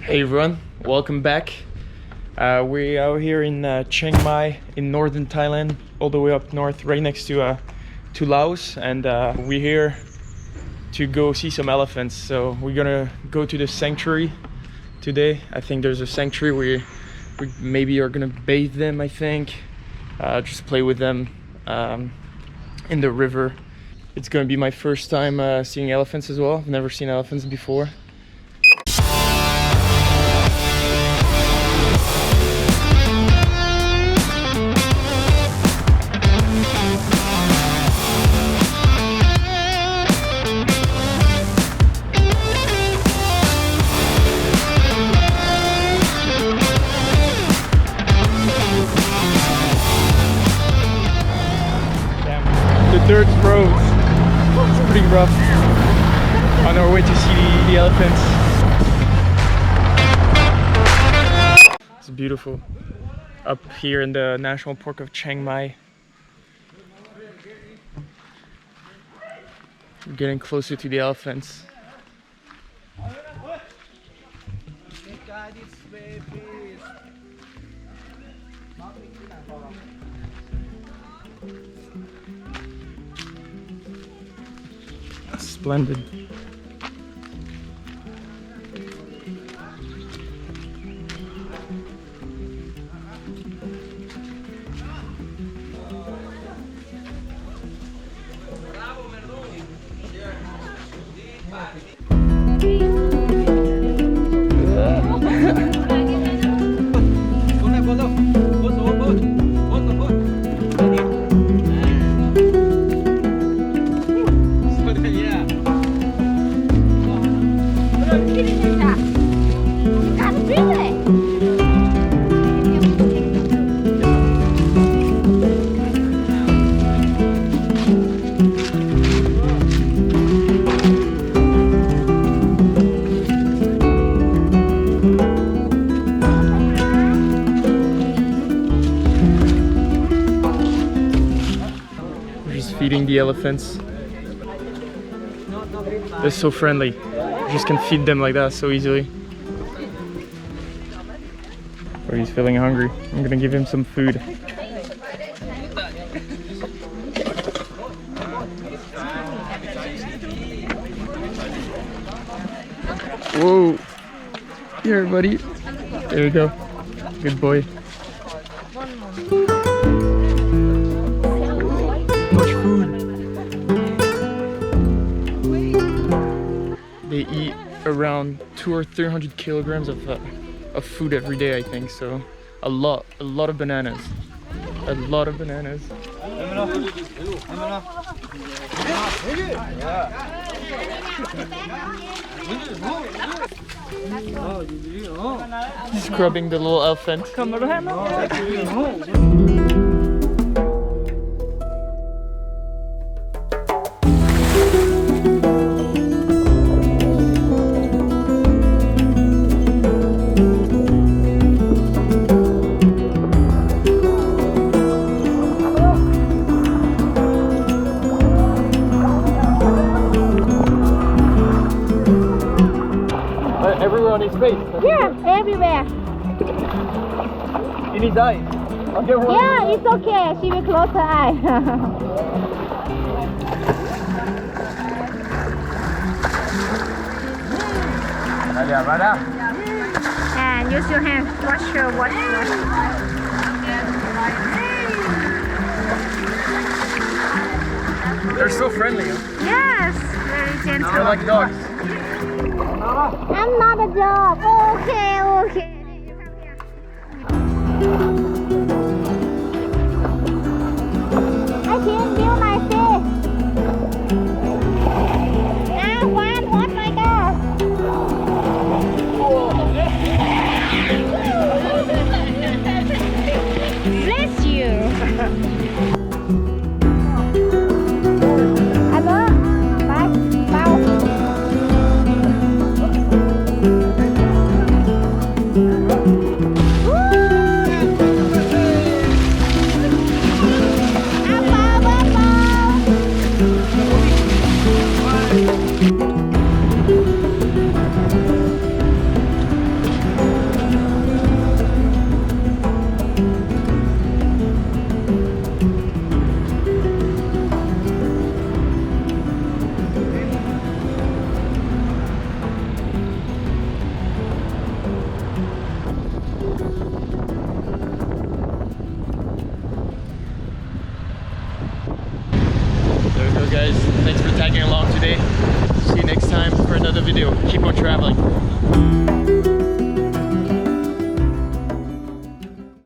Hey everyone, welcome back. We are here in Chiang Mai in Northern Thailand, all the way up north, right next to Laos, and we're here to go see some elephants. So we're gonna go to the sanctuary today. I think there's a sanctuary where we maybe are gonna bathe them, I think, just play with them in the river. It's gonna be my first time seeing elephants as well. I've never seen elephants before. The dirt road, it's pretty rough on our way to see the elephants. It's beautiful up here in the National Park of Chiang Mai. We're getting closer to the elephants. Splendid. Feeding the elephants. They're so friendly. You just can feed them like that so easily. Oh, he's feeling hungry. I'm gonna give him some food. Whoa! Here, buddy. There you go. Good boy. They eat around 200 or 300 kilograms of food every day, I think. So a lot of bananas, a lot of bananas. Scrubbing the little elephant. Everywhere on his face? Yeah, everywhere. In his eyes? I'll get one. Yeah, it's okay. She will close her eye. And use your hand. Wash. They're so friendly. Huh? Yes, very gentle. They're like dogs. I'm not a dog. Okay. I can feel my face. Now one, oh my God. Bless you. Hello. Bye. Bye. Thanks for tagging along today. See you next time for another video. Keep on traveling.